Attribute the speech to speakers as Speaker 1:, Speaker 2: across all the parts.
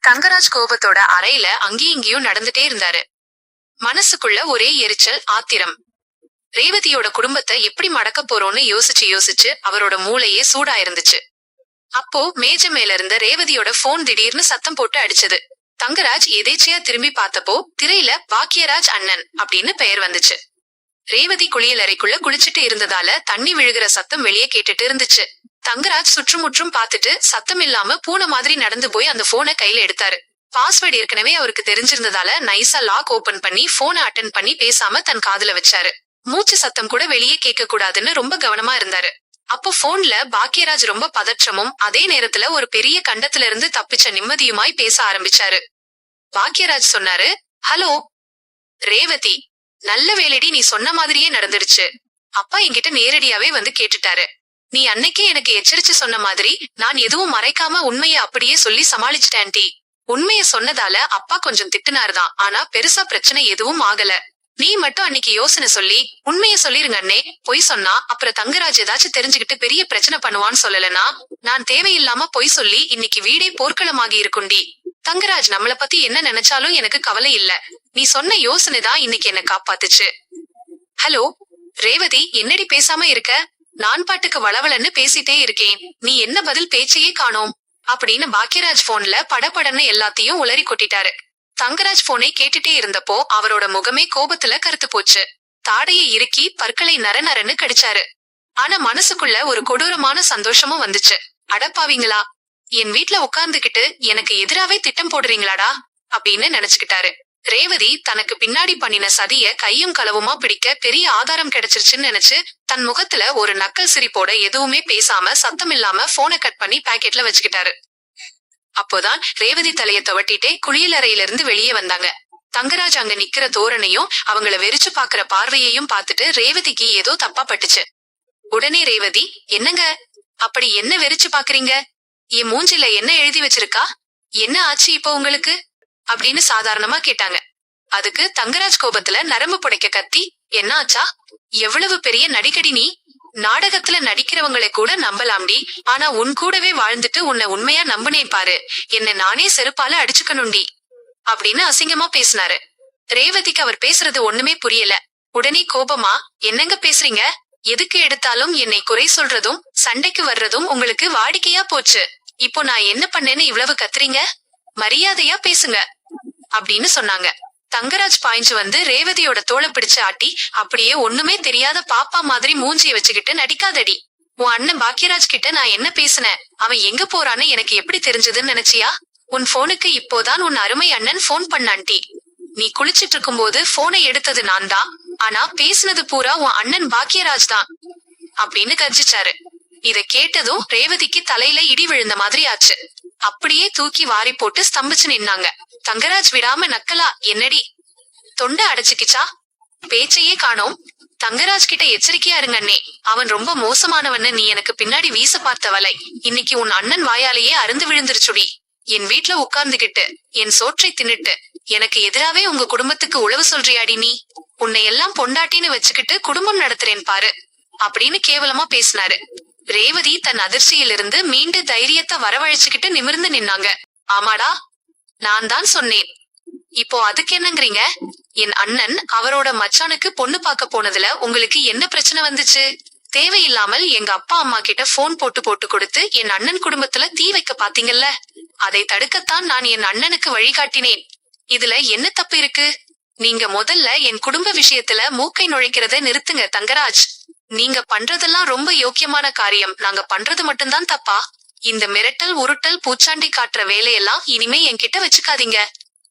Speaker 1: தங்கராஜ் கோபத்தோட அறையில அங்கேயும் இங்கேயும் நடந்துட்டே இருந்தாரு. மனசுக்குள்ள ஒரே எரிச்சல், ஆத்திரம். ரேவதியோட குடும்பத்தை எப்படி மடக்க போறோம்னு யோசிச்சு யோசிச்சு அவரோட மூளையே சூடா இருந்துச்சு. அப்போ மேஜ மேல இருந்த ரேவதியோட போன் திடீர்னு சத்தம் போட்டு அடிச்சது. தங்கராஜ் எதேச்சையா திரும்பி பார்த்தப்போ திரையில பாக்கியராஜ் அண்ணன் அப்படின்னு பெயர் வந்துச்சு. ரேவதி குளியலறைக்குள்ள குளிச்சுட்டு இருந்ததால தண்ணி விழுகிற சத்தம் வெளியே கேட்டுட்டு இருந்துச்சு. தங்கராஜ் சுற்றுமுற்றும் பார்த்துட்டு சத்தம் இல்லாம பூனை மாதிரி நடந்து போய் அந்த போனை கையில எடுத்தாரு. பாஸ்வேர்டு ஏற்கனவே அவருக்கு தெரிஞ்சிருந்ததால நைஸா லாக் ஓபன் பண்ணி போனை அட்டென்ட் பண்ணி பேசாம தன் காதுல வச்சாரு. மூச்சு சத்தம் கூட வெளியே கேட்க கூடாதுன்னு ரொம்ப கவனமா இருந்தாரு. அப்போ போன்ல பாக்கியராஜ் ரொம்ப பதற்றமும் அதே நேரத்துல ஒரு பெரிய கண்டத்துல இருந்து தப்பிச்ச நிம்மதியுமாய் பேச ஆரம்பிச்சாரு. பாக்கியராஜ் சொன்னாரு, ஹலோ ரேவதி, நல்ல வேலைடி, நீ சொன்ன மாதிரியே நடந்துடுச்சு. அப்பா என்கிட்ட நேரடியாவே வந்து கேட்டுட்டாரு. நீ அன்னைக்கே எனக்கு எச்சரிச்சு சொன்ன மாதிரி நான் எதுவும் மறைக்காம உண்மைய அப்படியே சொல்லி சமாளிச்சிட்டேன்டி. உண்மைய சொன்னதால அப்பா கொஞ்சம் திட்டுனாருதான், ஆனா பெருசா பிரச்சனை எதுவும் ஆகல. நீ மட்டும் அன்னைக்கு யோசனை சொல்லி உண்மைய சொல்லிருங்க அண்ணே. பொய் சொன்னா அப்புறம் தங்கராஜ் ஏதாச்சும் தெரிஞ்சுக்கிட்டு பெரிய பிரச்சனை பண்ணுவான்னு சொல்லலனா நான் தேவையில்லாம பொய் சொல்லி இன்னைக்கு வீடே போர்க்களமாகி இருக்குண்டி. தங்கராஜ் நம்மள பத்தி என்ன நினைச்சாலும் எனக்கு கவலை இல்ல. நீ சொன்ன யோசனை தான் இன்னைக்கு என்ன காப்பாத்துச்சு. ஹலோ ரேவதி, என்னடி பேசாம இருக்க? நான் பாட்டுக்கு வளவலன்னு பேசிட்டே இருக்கேன், நீ என்ன பதில் பேச்சையே காணோம் அப்படின்னு பாக்கியராஜ் போன்ல படபடன்னு எல்லாத்தையும் உளறி கொட்டிட்டாரு. தங்கராஜ் போனை கேட்டுட்டே இருந்தப்போ அவரோட முகமே கோபத்துல கருத்து போச்சு. தாடையை இறுக்கி பற்களை நரநரன்னு கடிச்சாரு. ஆனா மனசுக்குள்ள ஒரு கொடூரமான சந்தோஷமும் வந்துச்சு. அடப்பாவீங்களா, என் வீட்ல உட்கார்ந்துகிட்டு எனக்கு எதிராவே திட்டம் போடுறீங்களாடா அப்படின்னு நினைச்சுக்கிட்டாரு. ரேவதி தனக்கு பின்னாடி பண்ணின சதிய கையும் களவுமா பிடிக்க பெரிய ஆதாரம் கிடைச்சிருச்சுன்னு நினைச்சு தன் முகத்துல ஒரு நக்கல் சிரிப்போட எதுவுமே பேசாம சத்தம் இல்லாம போனை கட் பண்ணி பாக்கெட்ல வச்சுக்கிட்டாரு. அப்போதான் ரேவதி தலைய துவட்டிட்டே குளியலறையில இருந்து வெளியே வந்தாங்க. தங்கராஜ் அங்க நிக்கிற தோரணையும் அவங்கள வெறிச்சு பாக்குற பார்வையையும் பார்த்துட்டு ரேவதிக்கு ஏதோ தப்பா பட்டுச்சு. உடனே ரேவதி, என்னங்க அப்படி என்ன வெறிச்சு பாக்குறீங்க? என் மூஞ்சில என்ன எழுதி வச்சிருக்கா? என்ன ஆச்சு இப்போ உங்களுக்கு அப்படின்னு சாதாரணமா கேட்டாங்க. அதுக்கு தங்கராஜ் கோபத்துல நரம்பு புடைக்க கத்தி, என்ன ஆச்சா? எவ்வளவு பெரிய நடிகடி நீ! நாடகத்துல நடிக்கிறவங்களை கூட நம்பலாம்டி, ஆனா உன் கூடவே வாழ்ந்துட்டு உன்னை உண்மையா நம்புனே பாரு, என்ன நானே செருப்பால அடிச்சுக்கணும்டி அப்படின்னு அசிங்கமா பேசினாரு. ரேவதிக்கு அவர் பேசுறது ஒண்ணுமே புரியல. உடனே கோபமா, என்னங்க பேசுறீங்க? எதுக்கு எடுத்தாலும் என்னை குறை சொல்றதும் சண்டைக்கு வர்றதும் உங்களுக்கு வாடிக்கையா போச்சு. இப்போ நான் என்ன பண்ணேன்னு இவ்வளவு கத்துறீங்க? மரியாதையா பேசுங்க அப்படின்னு சொன்னாங்க. தங்கராஜ் பாய்ஞ்சு வந்து ரேவதியோட தோளை பிடிச்சு ஆட்டி, அப்படியே ஒண்ணுமே தெரியாத பாப்பா மாதிரி மூஞ்சிய வச்சுக்கிட்டு நடிக்காதடி. உன் அண்ணன் பாக்கியராஜ் கிட்ட நான் என்ன பேசினேன், அவன் எங்க போறான்னு எனக்கு எப்படி தெரிஞ்சதுன்னு நினைச்சியா? உன் போனுக்கு இப்போதான் உன் அருமை அண்ணன் போன் பண்ணான்டி. நீ குளிச்சிட்டு இருக்கும் போது போனை எடுத்தது நான் தான், ஆனா பேசினது பூரா உன் அண்ணன் பாக்கியராஜ் தான் அப்படின்னு கர்ஜிச்சாரு. இத கேட்டதும் ரேவதிக்கு தலையில இடி விழுந்த மாதிரி ஆச்சு. அப்படியே தூக்கி வாரி போட்டு ஸ்தம்பிச்சு நின்னாங்க. தங்கராஜ் விடாம நக்கலா, என்னடி தொண்டை அடைச்சுக்கிச்சா? பேச்சையே காணோம். தங்கராஜ் கிட்ட எச்சரிக்கையா இருங்க அண்ணே, அவன் ரொம்ப மோசமானவன்னு நீ எனக்கு பின்னாடி வீச பார்த்த வலை இன்னைக்கு உன் அண்ணன் வாயாலேயே அருந்து விழுந்துருச்சுடி. என் வீட்ல உட்கார்ந்துகிட்டு என் சோற்றை தின்னுட்டு எனக்கு எதிராவே உங்க குடும்பத்துக்கு உழவு சொல்றியாடி நீ? உன்னை எல்லாம் பொண்டாட்டின்னு வச்சுக்கிட்டு குடும்பம் நடத்துறேன் பாரு அப்படின்னு கேவலமா பேசினாரு. ரேவதி தன் அதிர்ச்சியிலிருந்து மீண்டு தைரியத்தை வரவழைச்சுக்கிட்டு நிமிர்ந்து நின்னாங்க. ஆமாடா, நான் தான் சொன்னேன். இப்போ அதுக்கு என்னங்கறீங்க? என் அண்ணன் அவரோட மச்சானுக்கு பொண்ணு பார்க்க போனதுல உங்களுக்கு என்ன பிரச்சனை வந்துச்சு? தேவையில்லாமல் எங்க அப்பா அம்மா கிட்ட போன் போட்டு போட்டு கொடுத்து என் அண்ணன் குடும்பத்துல தீ வைக்க பாத்தீங்கல்ல, அதை தடுக்கத்தான் நான் என் அண்ணனுக்கு வழிகாட்டினேன். இதுல என்ன தப்பு இருக்கு? நீங்க முதல்ல என் குடும்ப விஷயத்துல மூக்கை நுழைக்கிறத நிறுத்துங்க தங்கராஜ். நீங்க பண்றதெல்லாம் ரொம்ப யோக்கியமான காரியம், நாங்க பண்றது மட்டும்தான் தப்பா? இந்த மிரட்டல் உருட்டல் பூச்சாண்டி காட்டுற வேலையெல்லாம் இனிமே என்கிட்ட வச்சுக்காதீங்க.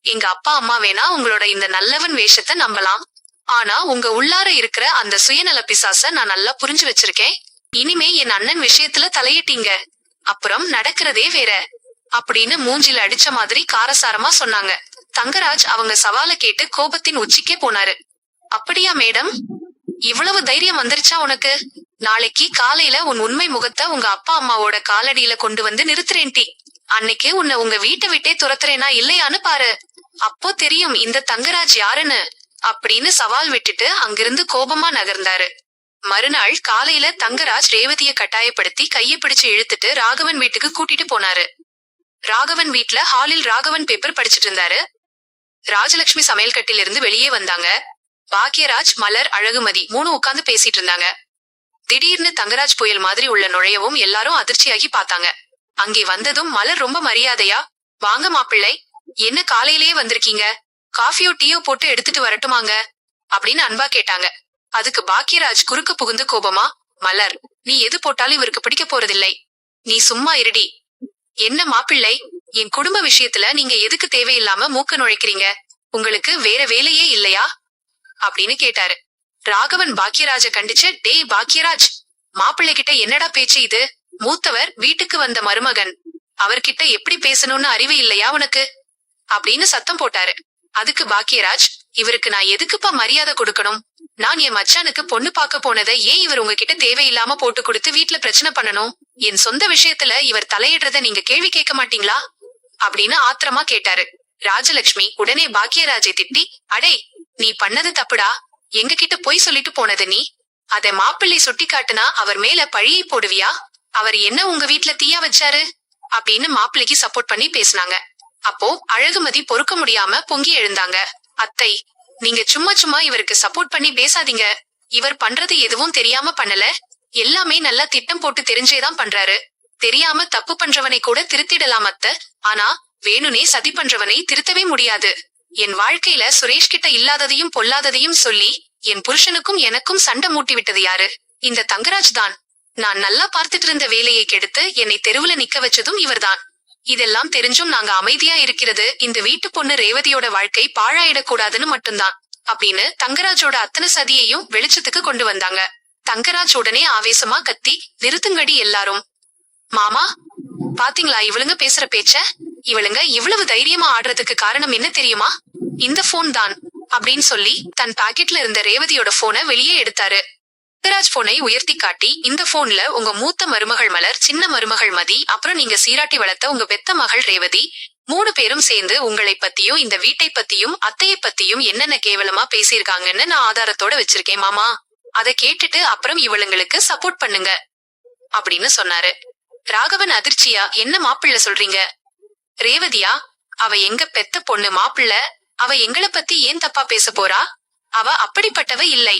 Speaker 1: எங்க அப்பா அம்மா வேணா உங்களோட இந்த நல்லவன் வேஷத்தை நம்பலாம், ஆனா உங்க உள்ளார இருக்கிற அந்த சுயநல பிசாச நான் நல்லா புரிஞ்சு வச்சிருக்கேன். இனிமே என் அண்ணன் விஷயத்துல தலையிட்டீங்க, அப்புறம் நடக்கிறதே வேற அப்படின்னு மூஞ்சில அடிச்ச மாதிரி காரசாரமா சொன்னாங்க. தங்கராஜ் அவங்க சவால கேட்டு கோபத்தின் உச்சிக்கே போனாரு. அப்படியா மேடம், இவ்வளவு தைரியம் வந்துருச்சா உனக்கு? நாளைக்கு காலையில உன் உண்மை முகத்தை உங்க அப்பா அம்மாவோட காலடியில கொண்டு வந்து நிறுத்துறேன் டி. அன்னைக்கு உன்னை உங்க வீட்டை விட்டே துரத்துறேனா இல்லையான்னு பாரு, அப்போ தெரியும் இந்த தங்கராஜ் யாருன்னு அப்படின்னு சவால் விட்டுட்டு அங்கிருந்து கோபமா நகர்ந்தாரு. மறுநாள் காலையில தங்கராஜ் ரேவதிய கட்டாயப்படுத்தி கைய பிடிச்சு இழுத்துட்டு ராகவன் வீட்டுக்கு கூட்டிட்டு போனாரு. ராகவன் வீட்ல ஹாலில் ராகவன் பேப்பர் படிச்சிட்டு இருந்தாரு. ராஜலட்சுமி சமையல் கட்டிலிருந்து வெளியே வந்தாங்க. பாக்யராஜ், மலர், அழகுமதி 3 உட்கார்ந்து பேசிட்டு இருந்தாங்க. திடீர்னு தங்கராஜ் புயல் மாதிரி உள்ள நுழையவும் எல்லாரும் அதிர்ச்சியாகி பார்த்தாங்க. அங்கே வந்ததும் மலர் ரொம்ப மரியாதையா, வாங்க மாப்பிள்ளை, என்ன காலையிலேயே வந்திருக்கீங்க, காஃபியோ டீயோ போட்டு எடுத்துட்டு வரட்டுமாங்க அப்படின்னு அன்பா கேட்டாங்க. அதுக்கு பாக்யராஜ் குறுக்க புகுந்து கோபமா, மலர், நீ எது போட்டாலும் இவருக்கு பிடிக்க போறதில்லை, நீ சும்மா இருடி. என்ன மாப்பிள்ளை, என் குடும்ப விஷயத்துல நீங்க எதுக்கு தேவையில்லாம மூக்க நுழைக்கிறீங்க, உங்களுக்கு வேற வேலையே இல்லையா அப்படின்னு கேட்டாரு. ராகவன் பாக்யராஜ கண்டிச்சு, டேய் பாக்யராஜ், மாப்பிள்ளை கிட்ட என்னடா பேச்சு இது, மூத்தவர், வீட்டுக்கு வந்த மருமகன், அவர்கிட்ட எப்படி பேசணும்னு அறிவு இல்லையா உனக்கு அப்படின்னு சத்தம் போட்டாரு. அதுக்கு பாக்யராஜ், இவருக்கு நான் எதுக்குப்பா மரியாதை கொடுக்கணும், நான் என் மச்சானுக்கு பொண்ணு பார்க்க போனதை ஏன் இவர் உங்ககிட்ட தேவையில்லாம போட்டு கொடுத்து வீட்டுல பிரச்சனை பண்ணணும், என் சொந்த விஷயத்துல இவர் தலையிடுறத நீங்க கேள்வி கேட்க மாட்டீங்களா அப்படின்னு ஆத்திரமா கேட்டாரு. ராஜலட்சுமி உடனே பாக்யராஜை திட்டி, அடே, நீ பண்ணது தப்புடா, எங்க கிட்ட பொய் சொல்லிட்டு போனது நீ, அத மாப்பிள்ளை சுட்டி காட்டுனா அவர் மேல பழியை போடுவியா, அவர் என்ன உங்க வீட்டுல தீயா வச்சாரு அப்படின்னு மாப்பிள்ளைக்கு சப்போர்ட் பண்ணி பேசினாங்க. அப்போ அழகுமதி பொறுக்க முடியாம பொங்கி எழுந்தாங்க. அத்தை, நீங்க சும்மா சும்மா இவருக்கு சப்போர்ட் பண்ணி பேசாதீங்க, இவர் பண்றது எதுவும் தெரியாம பண்ணல, எல்லாமே நல்லா திட்டம் போட்டு தெரிஞ்சேதான் பண்றாரு, தெரியாம தப்பு பண்றவனை கூட திருத்திடலாம் அத்தை, ஆனா வேணுனே சதி பண்றவனை திருத்தவே முடியாது, என் வாழ்க்கையில சுரேஷ் கிட்ட இல்லாததையும் பொல்லாததையும் சொல்லி என் புருஷனுக்கும் எனக்கும் சண்டை மூட்டி விட்டது யாரு, இந்த தங்கராஜ் தான், நான் நல்லா பார்த்துட்டு இருந்த வேலையை கெடுத்து என்னை தெருவுல நிக்க வச்சதும் இவர்தான், இதெல்லாம் தெரிஞ்சும் நாங்க அமைதியா இருக்கிறது இந்த வீட்டு பொண்ணு ரேவதியோட வாழ்க்கை பாழாயிடக்கூடாதுன்னு மட்டும்தான் அப்படின்னு தங்கராஜோட அத்தனை சதியையும் வெளிச்சத்துக்கு கொண்டு வந்தாங்க. தங்கராஜ் உடனே ஆவேசமா கத்தி, நிறுத்துங்கடி எல்லாரும், மாமா பாத்தீங்களா இவளுங்க பேசுற பேச்ச, இவளுங்க இவ்வளவு தைரியமா ஆடுறதுக்கு காரணம் என்ன தெரியுமா, இந்த போன் தான் அப்படின்னு சொல்லி தன் பாக்கெட்ல இருந்த ரேவதியோட போனை வெளியே எடுத்தாரு. தங்கராஜ் போனை உயர்த்தி காட்டி, இந்த போன்ல உங்க மூத்த மருமகள் மலர், சின்ன மருமகள் மதி, அப்புறம் நீங்க சீராட்டி வளர்த்த உங்க பெத்த மகள் ரேவதி 3 பேரும் சேர்ந்து உங்களை பத்தியும் இந்த வீட்டை பத்தியும் அத்தையை பத்தியும் என்னென்ன கேவலமா பேசியிருக்காங்கன்னு நான் ஆதாரத்தோட வச்சிருக்கேன் மாமா, அதை கேட்டுட்டு அப்புறம் இவளுங்களுக்கு சப்போர்ட் பண்ணுங்க அப்படின்னு சொன்னாரு. ராகவன் அதிர்ச்சியா, என்ன மாப்பிள்ள சொல்றீங்க, ரேவதியா, அவ எங்க பெத்த பொண்ணு மாப்பிள்ள, அவ எங்களை பத்தி ஏன் தப்பா பேச போறா, அவ அப்படிப்பட்டவ இல்லை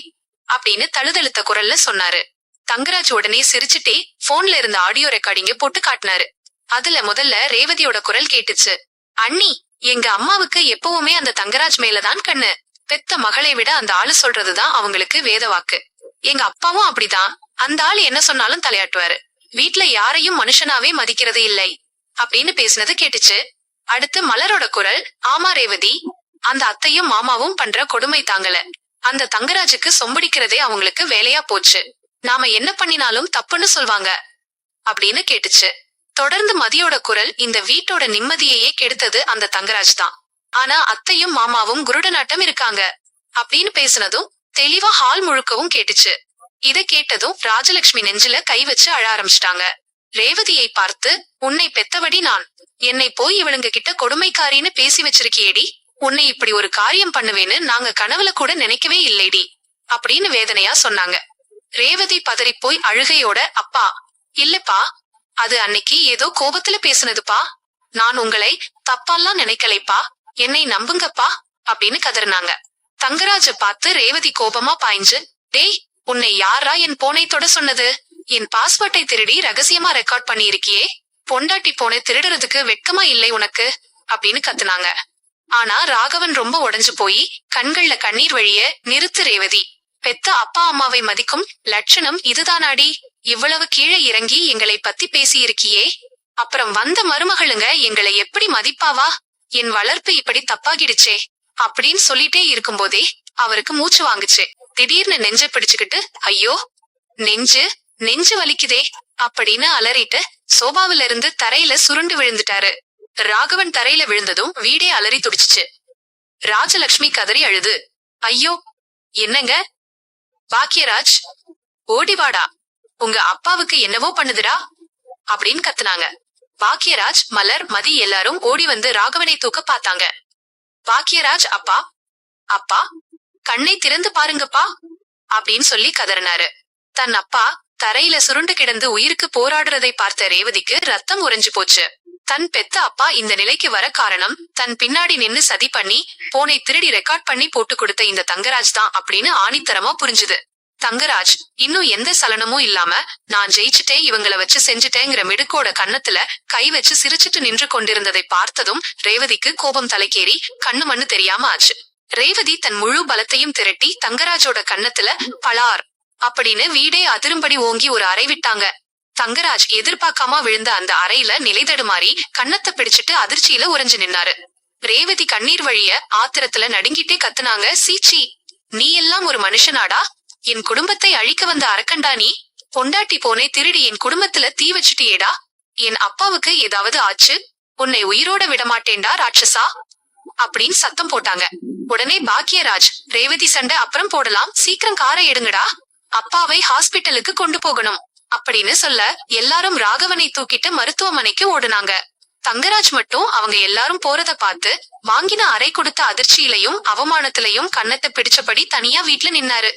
Speaker 1: அப்படின்னு தழுதழுத்த குரல்ல சொன்னாரு. தங்கராஜ் உடனே சிரிச்சுட்டே போன்ல இருந்த ஆடியோ ரெக்கார்டிங்க போட்டு காட்டினாரு. அதுல முதல்ல ரேவதியோட குரல் கேட்டுச்சு, அண்ணி, எங்க அம்மாவுக்கு எப்பவுமே அந்த தங்கராஜ் மேலதான் கண்ணு, பெத்த மகளை விட அந்த ஆளு சொல்றதுதான் அவங்களுக்கு வேத வாக்கு, எங்க அப்பாவும் அப்படிதான், அந்த ஆள் என்ன சொன்னாலும் தலையாட்டுவாரு, வீட்ல யாரையும் மனுஷனாவே மதிக்கிறது இல்லை அப்படின்னு பேசினது கேட்டுச்சு. அடுத்து மலரோட குரல், ஆமா ரேவதி, அந்த அத்தையும் மாமாவும் பண்ற கொடுமை தாங்கல, அந்த தங்கராஜுக்கு சொம்படிக்கிறதே அவங்களுக்கு வேலையா போச்சு, நாம என்ன பண்ணினாலும் தப்புன்னு சொல்வாங்க அப்படின்னு கேட்டுச்சு. தொடர்ந்து மதியோட குரல், இந்த வீட்டோட நிம்மதியையே கெடுத்தது அந்த தங்கராஜ் தான், ஆனா அத்தையும் மாமாவும் குருடனாட்டம் இருக்காங்க அப்படின்னு பேசினதும் தெளிவா ஹால் முழுக்கவும் கேட்டுச்சு. இத கேட்டதும் ராஜலட்சுமி நெஞ்சில கை வச்சு அழ ஆரம்பிச்சிட்டாங்க. ரேவதியை பார்த்து, உன்னை பெத்தவடி நான், என்னை போய் இவளுங்க கிட்ட கொடுமைக்காரின்னு பேசி வச்சிருக்கியேடி, உன்னை இப்படி ஒரு காரியம் பண்ணுவேன்னு நாங்க கனவுல கூட நினைக்கவே இல்லைடி அப்படின்னு வேதனையா சொன்னாங்க. ரேவதி பதறி போய் அழுகையோட, அப்பா, இல்லப்பா, அது அன்னைக்கு ஏதோ கோபத்துல பேசுனதுப்பா, நான் உங்களை தப்பாலாம் நினைக்கலைப்பா, என்னை நம்புங்கப்பா அப்படின்னு கதறினாங்க. தங்கராஜ பார்த்து ரேவதி கோபமா பாய்ஞ்சு, டேய், உன்னை யாரா என் போனை தொட சொன்னது, என் பாஸ்வேர்டை திருடி ரகசியமா ரெக்கார்ட் பண்ணி இருக்கியே, பொண்டாட்டி போனை திருடுறதுக்கு வெட்கமா இல்லை உனக்கு அப்படின்னு கத்துனாங்க. ஆனா ராகவன் ரொம்ப உடைஞ்சு போய் கண்கள்ல கண்ணீர் வழிய, நிறுத்து ரேவதி, பெத்த அப்பா அம்மாவை மதிக்கும் லட்சணம் இதுதானாடி, இவ்வளவு கீழே இறங்கி எங்களை பத்தி பேசி இருக்கியே, அப்புறம் வந்த மருமகளுங்க எங்களை எப்படி மதிப்பாவா, என் வளர்ப்பு இப்படி தப்பாகிடுச்சே அப்படின்னு சொல்லிட்டே இருக்கும்போதே அவருக்கு மூச்சு வாங்குச்சு. திடீர்னு நெஞ்ச பிடிச்சுக்கிட்டு, ஐயோ நெஞ்சு வலிக்குதே அப்படின்னு அலறிட்டு சோபாவில இருந்து தரையில சுருண்டு விழுந்துட்டாரு. ராகவன் தரையில விழுந்ததும் வீடே அலறி துடிச்சுச்சு. ராஜலட்சுமி கதறி அழுது, ஐயோ என்னங்க பாக்யராஜ், ஓடிவாடா, உங்க அப்பாவுக்கு என்னவோ பண்ணுதுடா அப்படின்னு கத்துனாங்க. பாக்யராஜ், மலர், மதி எல்லாரும் ஓடி வந்து ராகவனை தூக்க பார்த்தாங்க. பாக்யராஜ், அப்பா அப்பா, கண்ணை திறந்து பாருங்கப்பா அப்படின்னு சொல்லி கதறினாரு. தன் அப்பா தரையில சுருண்டு கிடந்து உயிருக்கு போராடுறதை பார்த்த ரேவதிக்கு ரத்தம் உறைஞ்சு போச்சு. தன் பெத்த அப்பா இந்த நிலைக்கு வர காரணம் தன் பின்னாடி நின்னு சதி பண்ணி போனை திருடி ரெக்கார்ட் பண்ணி போட்டு கொடுத்த இந்த தங்கராஜ் தான் அப்படின்னு ஆணித்தரமா புரிஞ்சுது. தங்கராஜ் இன்னும் எந்த சலனமும் இல்லாம நான் ஜெயிச்சுட்டே இவங்கள வச்சு செஞ்சுட்டேங்கிற மிடுக்கோட கன்னத்துல கை வச்சு சிரிச்சிட்டு நின்று கொண்டிருந்ததை பார்த்ததும் ரேவதிக்கு கோபம் தலைக்கேறி கண்ணு மண்ணு தெரியாம ஆச்சு. ரேவதி தன் முழு பலத்தையும் திரட்டி தங்கராஜோட கன்னத்துல பலார் அப்படின்னு வீடே அதிரும்படி ஓங்கி ஒரு அறை விட்டாங்க. தங்கராஜ் எதிர்பார்க்காம விழுந்த அந்த அறையில நிலைதடுமாறி கன்னத்தை பிடிச்சிட்டு அதிர்ச்சியில உறைஞ்சு நின்னாரு. ரேவதி கண்ணீர் வழிய ஆத்திரத்துல நடுங்கிட்டே கத்துனாங்க, சீச்சி, நீ எல்லாம் ஒரு மனுஷனாடா? என் குடும்பத்தை அழிக்க வந்த அரக்கண்டா நீ? பொண்டாட்டி போனே திருடி என் குடும்பத்துல தீ வச்சுட்டியேடா. என் அப்பாவுக்கு ஏதாவது ஆச்சு? உன்னை உயிரோட விடமாட்டேன்டா ராட்சசா அப்படின்னு சத்தம் போட்டாங்க. உடனே பாக்கியராஜ், ரேவதி சண்டை அப்புறம் போடலாம், சீக்கிரம் காரை எடுங்கடா, அப்பாவை ஹாஸ்பிட்டலுக்கு கொண்டு போகணும் அப்படின்னு சொல்ல எல்லாரும் ராகவனை தூக்கிட்டு மருத்துவமனைக்கு ஓடுனாங்க. தங்கராஜ் மட்டும் அவங்க எல்லாரும் போறத பார்த்து வாங்கின அறை கொடுத்த அதிர்ச்சியிலையும் அவமானத்திலையும் கன்னத்தை பிடிச்சபடி தனியா வீட்டுல நின்னாரு.